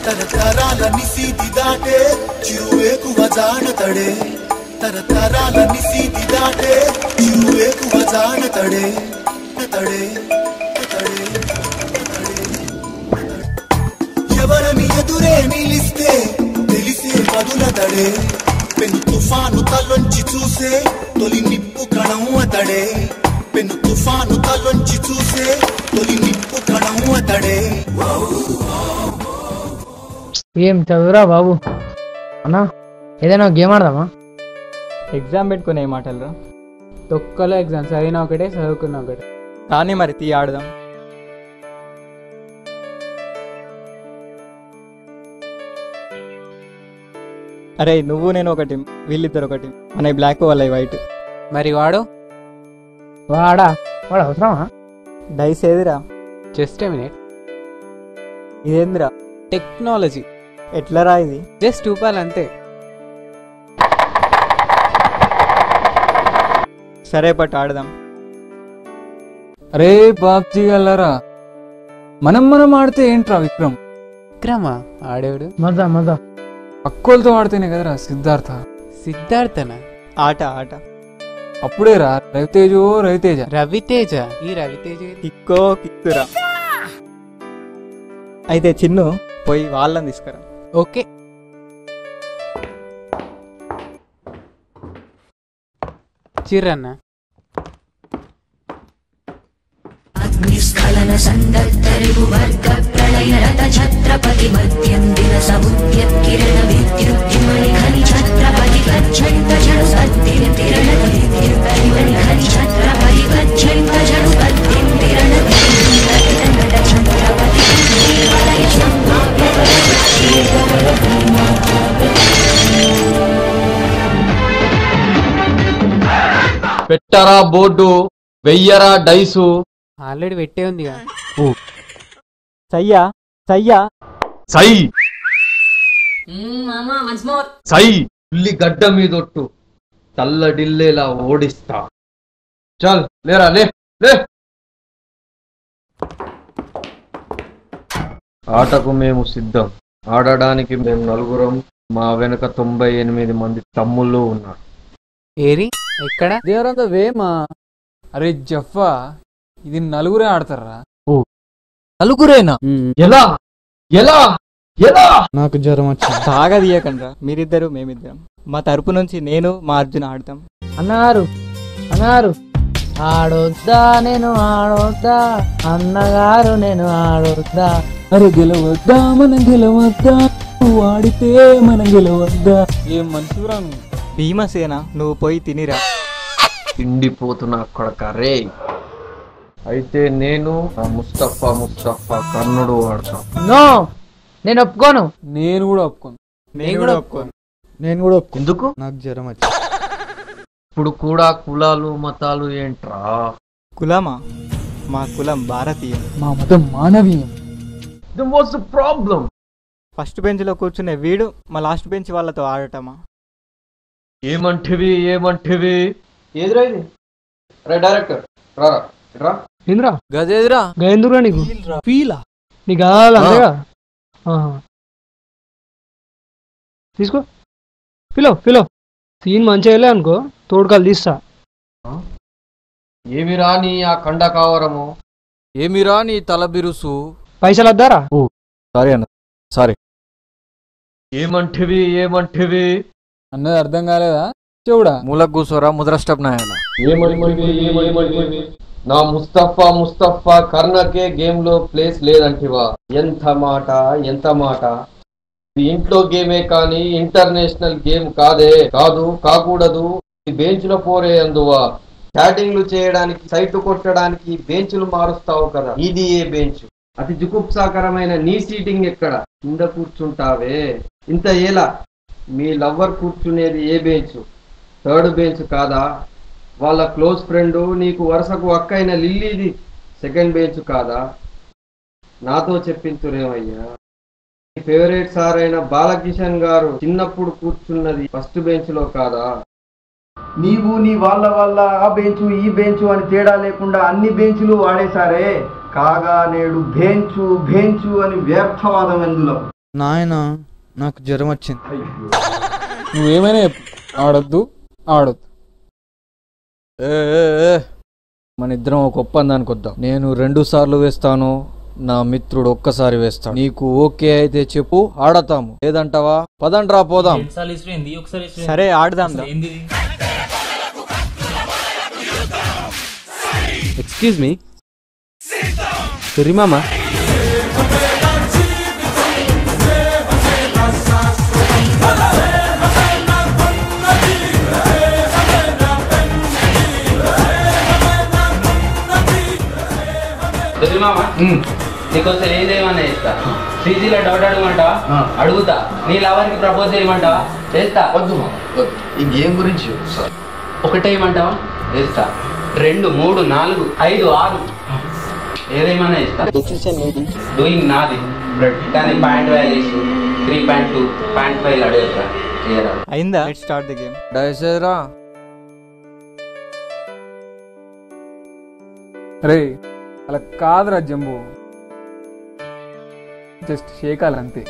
తరతరాల నిశీతి దాటే చిరువేకువ జానతడే తరతరాల నిశీతి దాటే చిరువేకువ జానతడే తడే తడే ఎవరని ఎదురే నిలిస్తే తెలిసే మధుల తడే పెను తుఫాను తలొంచి చూసే తొలి నిప్పు కణం అతడే పెను తుఫాను తలొంచి చూసే తొలి నిప్పు కణం అతడే. ఏం చదువురా బాబు అన్నా, ఏదైనా గేమ్ ఆడదామా? ఎగ్జామ్ పెట్టుకుని ఏం మాటలరా? తొక్కలో ఎగ్జామ్, చదివిన ఒకటే చదువుకున్న ఒకటే. కానీ మరి తీ ఆడదాం. అరే నువ్వు నేను ఒక టీం, వీళ్ళిద్దరు ఒక టీం, మన బ్లాక్ వాళ్ళ వైట్. మరి వాడు వాడు అవసరమా? డైస్ ఏదిరా? Just a minute. ఇదేందిరా? టెక్నాలజీ. ఎట్లరా ఇది? జస్ట్ రూపాయలు అంతే. సరే పట్టు ఆడదాం. అరే బాబ్జీ గల్లరా, మనం ఆడితే ఏంట్రా విక్రమ్? విక్రమా ఆడేవాడు? మజా మజా అక్కోలతో ఆడితేనే కదరా సిద్ధార్థ. సిద్ధార్థనా? ఆట ఆట అప్పుడేరా రవితేజ. రవితేజ? ఈ రవితేజ కిక్కో కిక్కురా. అయితే చిన్ను పోయి వాళ్ళని తీసుకురా. ఓకే. చిరన్న అగ్నిస్ఖలన సందత్తరిగు వర్గ ప్రళయ రథ ఛత్రపతి మధ్యం దిన సముద్య కిరణ విద్యుద్ధిమణి ఖని ఛత్రపతి గచ్చంత జడు సత్తిం తిరణ విద్యుద్ధిమణి ఖని ఛత్రపతి గచ్చంత జడు సత్తిం తిరణ విద్యుద్ధిమణి ఛత్రపతి వలయ సంభావ్య పెట్టరా బోర్డు, వెయ్యరా డైసు. ఆల్రెడీ పెట్టే ఉందిగా. సయ్యా సయ్యా సై సై ఉల్లి గడ్డ మీదొట్టు తల్లడిల్లేలా ఓడిస్తా. చల్ లేరా లే లే. ఆటకు మేము సిద్ధం. ఆడడానికి మేము నలుగురం, మా వెనుక 98 మంది తమ్ముళ్ళు ఉన్నారు. ఏరి ఎక్కడ? దేవరంత వేమా. అరే జఫ్ఫా, ఇది నలుగురే ఆడతారా? నలుగురేనా? ఎలా ఎలా ఎలా? నాకు జ్వరం వచ్చింది. బాగా తీయకండ్రా, మీరిద్దరు మేమిద్దరం. మా తరపు నుంచి నేను మా అర్జున్ ఆడతాం. అన్నారు ఆడొద్దా నేను ఆడొద్దా, అన్నగారు నేను ఆడొద్దా. అరే గెలవద్దా మనం గెలవద్దా, నువ్వు ఆడితే మనం గెలవద్దా. ఏం మనిషిరా నువ్వు? భీమసేన నువ్వు పోయి తినిరా. తిండిపోతున్నా కొడక రే. అయితే నేను ముస్తఫా కర్ణుడు ఆడతాం. నో, నేను ఒప్పుకోను. నేను కూడా ఒప్పుకోను. ఎందుకు? నాకు జ్వరం వచ్చింది. ఇప్పుడు కూడా కులాలు మతాలు ఏంట్రా? కులమా? మా కులం భారతీయం. మా మతం మానవీయం. What's the problem? First bench లో కూర్చునే వీడు మా లాస్ట్ బెంచ్ వాళ్ళతో ఆడటమా? ఏమంటివి ఎదురా ఇది? రే డైరెక్టర్ రారా రా. ఏంద్రా గదేదిరా? గేంద్రా నీకు ఫీలా? నీకు కావాలి అంతేగా? తీసుకో. ఫిలో సీన్ మంచిగా వెళ్ళా అనుకో, తోడుకాలు తీస్తా. ఏమిరా నీ ఆ కండ కావరము? ఏమిరా నీ తల బిరుసు? పైసలు వద్దారా? సారీ అన్న, సారీ. ఏమంటివి అన్నది అర్థం కాలేదా? చెవుడా మూలకు కూర్చోరా, ముద్ర స్టెప్ నాయాల. ఏమంటివి? నా ముస్తఫా కర్ణకే గేమ్ లో ప్లేస్ లేదంటివా? ఎంత మాట. ఇంట్లో గేమే కానీ ఇంటర్నేషనల్ గేమ్ కాకూడదు. బెంచ్ లో పోరే అందువా చాటింగ్లు చేయడానికి, సైట్ కొట్టడానికి బెంచ్లు మారుస్తావు కదా. ఇది ఏ బెంచ్? అతి జుగుప్సాకరమైన నీ సీటింగ్ ఎక్కడ? కింద కూర్చుంటావే. ఇంత ఏలా మీ లవ్వర్ కూర్చునేది ఏ బెంచ్? థర్డ్ బెంచ్ కాదా? వాళ్ళ క్లోజ్ ఫ్రెండ్ నీకు వరుసకు అక్కైన లిల్లీది సెకండ్ బెంచ్ కాదా? నాతో చెప్పించురేమయ్యా. మీ ఫేవరెట్ సార్ అయిన బాలకిషన్ గారు చిన్నప్పుడు కూర్చున్నది ఫస్ట్ బెంచ్ లో కాదా? నీవు నీ వాళ్ళ ఆ బెంచు ఈ బెంచు అని తేడా లేకుండా అన్ని బెంచులు వాడేశారే. కాగా నేడు బెంచు అని వ్యర్థవాదం ఎందులో. నాయన నాకు జ్వరం వచ్చింది. నువ్వేమైనా చెప్పు, ఆడొద్దు ఆడొద్దు. మన ఇద్దరం ఒక ఒప్పందానికి వద్దాం. నేను 2 సార్లు వేస్తాను, నా మిత్రుడు ఒక్కసారి వేస్తాడు. నీకు ఓకే అయితే చెప్పు, ఆడతాము. లేదంటావా? పదండ్రా పోదాం. సరే ఆడదాం. ఎక్స్క్యూజ్ మీ, సరి మామా. నీకోసం ఏదేమన్నా చేస్తా. శ్రీజీలో డౌట్ అడగమంటావా? అడుగుతా. నీ లవర్కి ప్రపోజ్ చేయమంటావా? చేస్తా. వద్దు ఈ గేమ్ గురించి ఒకటే ఏమంటావా? చేస్తా. 2, 3, 4, 5, 6 ఏదేమన్నా చేస్తా. డూయింగ్ నాది. కానీ పాయింట్ వాల్యూస్ 3.2, 0.5 అడుగుతా. అయిందా? Start the game. డైసేరా రే అలా కాదురా జంబు, జస్ట్ షేకాలంతే.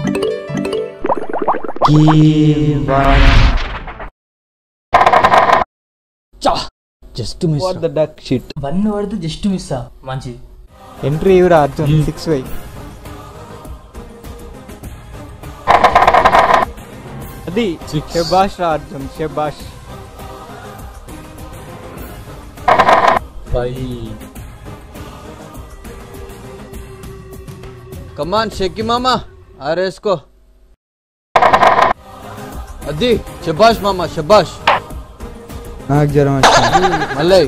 Just miss. What the duck shit. 1 పడితే జస్ట్ మిస్. మంచిది. ఎంట్రీ ఇవ్వరా అర్జున్. 6 వై. అది శబాష్ రా అర్జున్, శబాష్. 5. కమాన్ షెక్కి మామా, ఆరేసుకో. అది శబాష్ మామా, శబాష్. నాకు జ్వరం వచ్చింది. మళ్ళీ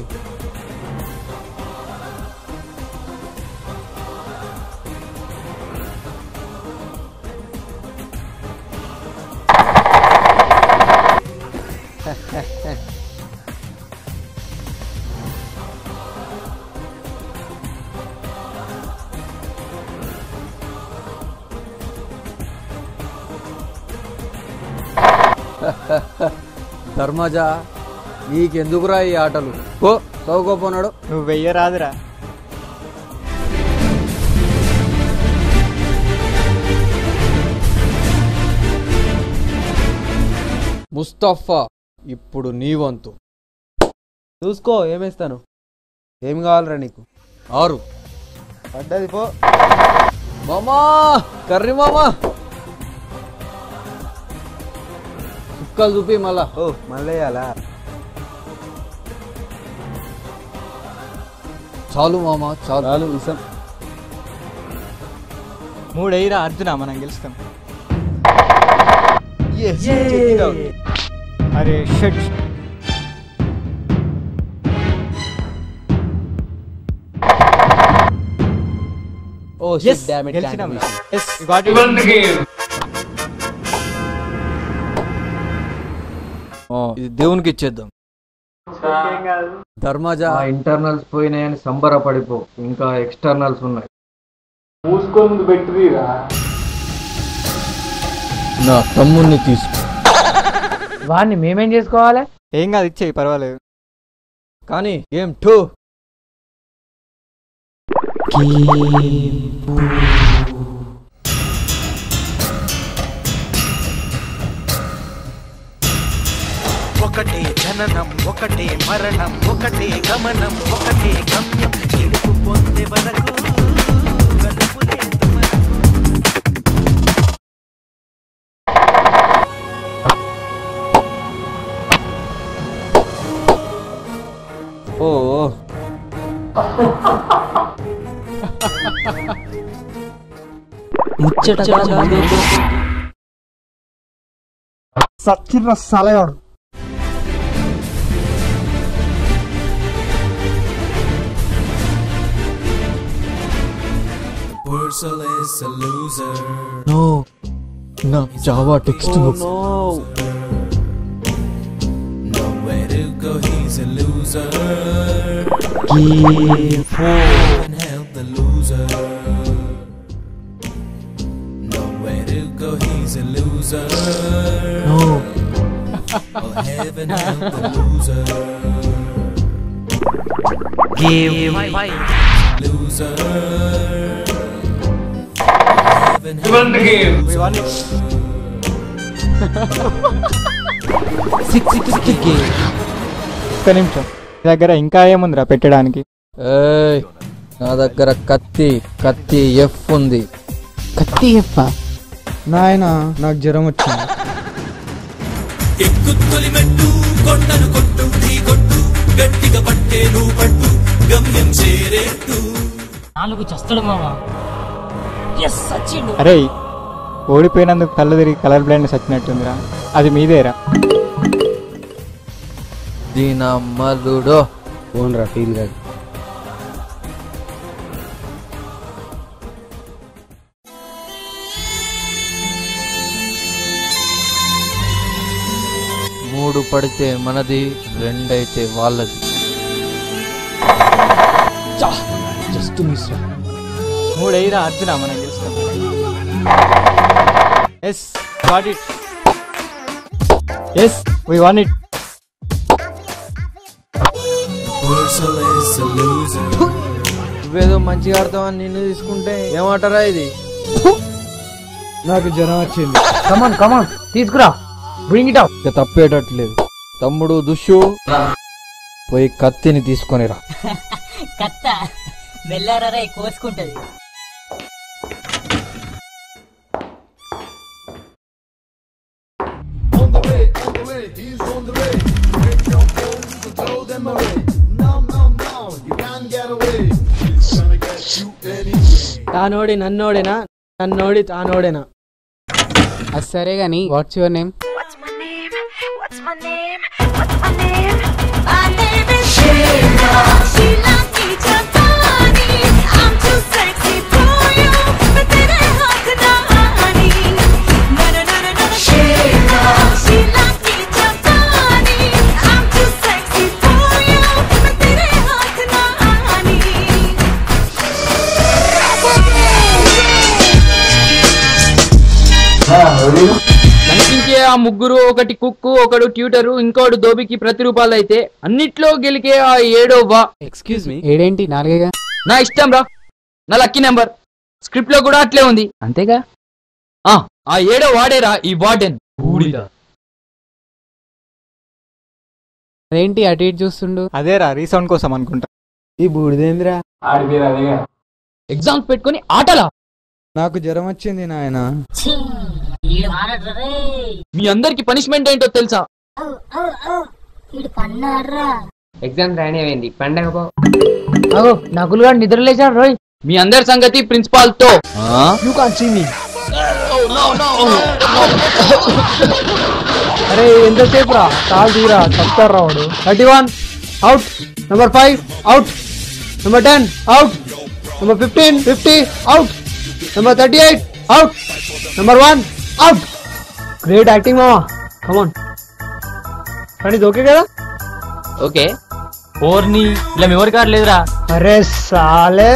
ధర్మజా, నీకెందుకురా ఈ ఆటలు? ఓ చదువుకోపోనాడు. నువ్వు వెయ్యరాదురా. ముస్తఫా, ఇప్పుడు నీ వంతు. చూసుకో ఏమేస్తాను. ఏం కావాలరా నీకు? 6 పడ్డది పో. మామా కర్రీ మామా, సుక్కలు చూపి మళ్ళా. ఓ మళ్ళీ అలా చాలు మామా, చాలు. చాలు ఇసం. 3 అయ్యిరా అర్జున, మనం గెలుస్తాం. అరే shut. Oh shit, damn it. గెలిచినాం. yes we got it. ఇది దేవునికి ఇచ్చేద్దాం. ధర్మజా, ఇంటర్నల్స్ పోయినాయని సంబరపడిపో, ఇంకా ఎక్స్టర్నల్స్ ఉన్నాయి. మూసుకొని ముందు పెట్టిరా. నా తమ్ముణ్ణి తీసుకో. వాడిని మేమేం చేసుకోవాలి? ఏం కాదు, ఇచ్చేయి, పర్వాలేదు. కానీ గేమ్ 2. ఒకటే జననం, ఒకటే మరణం, ఒకటే గమనం, ఒకటే గమ్యం. గెలుపు పొందే వరకు గలుపులేదు మనం. ఓ ముచ్చటగా సచ్చిర్ర సలగాడు. Wurzel is a loser. No, నా Java textbook. Nowhere to go, he's a loser. And help the loser. Nowhere to go, he's a loser. No. Oh, heaven help the loser. Give my loser. ఒక్క నిమిషం, మీ దగ్గర ఇంకా ఏముందిరా పెట్టడానికి? ఏయ్, నా దగ్గర కత్తి ఎఫ్ ఉంది. కత్తి ఎఫ్? నాయన నాకు జ్వరం వచ్చింది. ఎక్కుతొలి మెట్టు కొండను కొట్టు ఢీ కొట్టు గట్టిగా పట్టేను పట్టు గమ్యం చేరేట్టు. 4 చస్తాడు మావా. ఎస్ సచ్చిండు. అరే ఓడిపోయినందుకు కళ్ళు తిరిగి కలర్ బ్లైండ్ సచ్చినట్టుందిరా, అది మీదేరా. దీనమ్మలుడో ఓన్రా ఫీల్ కాదు. మూడు పడితే మనది, 2 అయితే వాళ్ళది. Just miss. 3 అయ్యిరా అర్జున, మనం గెలుస్తాం. Yes got it. Yes we won it. నువ్వేదో మంచిగా ఆడతావని నిన్ను తీసుకుంటే ఏమంటారా ఇది? నాకు జ్వరం వచ్చింది. కమాన్ కమాన్ తీసుకురా, బ్రింగ్ ఇట్ అప్. ఇక తప్పేటట్లేదు. తమ్ముడు దుష్యు, పోయి కత్తిని తీసుకొనిరా. కత్త మెల్లారా కోసుకుంటది. తానోడి నన్నోడేనా, నన్నోడి తానోడేనా? అది సరే గాని వాట్స్ యువర్ నేమ్? కనిపించే ఆ ముగ్గురు, ఒకటి కుక్కు, ఒకడు ట్యూటరు, ఇంకోడు దోబికి ప్రతిరూపాలు అయితే అన్నిట్లో గెలికే ఆ 7వ. ఎక్స్క్యూజ్ మీ, ఏడేంటి 4గా? నా ఇష్టం రా, నా లక్కీ నెంబర్. స్క్రిప్ట్ లో కూడా అట్లే ఉంది, అంతేగా? ఆ 7వ వాడేరా ఈ వార్డెన్. అదేంటి అటు ఇటు చూస్తుండు? అదేరా రీసౌండ్ కోసం అనుకుంటా. ఈ బూడిదేంద్రా? ఎగ్జామ్స్ పెట్టుకుని ఆటలా. నాకు జ్వరం వచ్చింది నాయన. మీ అందరికి పనిష్మెంట్ ఏంటో తెలుసా? ఎగ్జామ్ రాని అయింది, పండగ నకులుగా నిద్రలేచాడు రోయ్. మీ అందరి సంగతి ప్రిన్సిపాల్ తో. You can't see me. అరే ఎంతసేపు రా, కాల్ తీరా, చెప్తారు రావుడు. 31 out, number 5 out, number 10 out, number 15 50 out, number 38 out, number 1 out. Great acting మామా, కమాన్. కానీ ఓకే కదా? ఓకే. ఓర్ని ఇలా మెమరీ కార్డ్ లేదురా. అరే సాలే.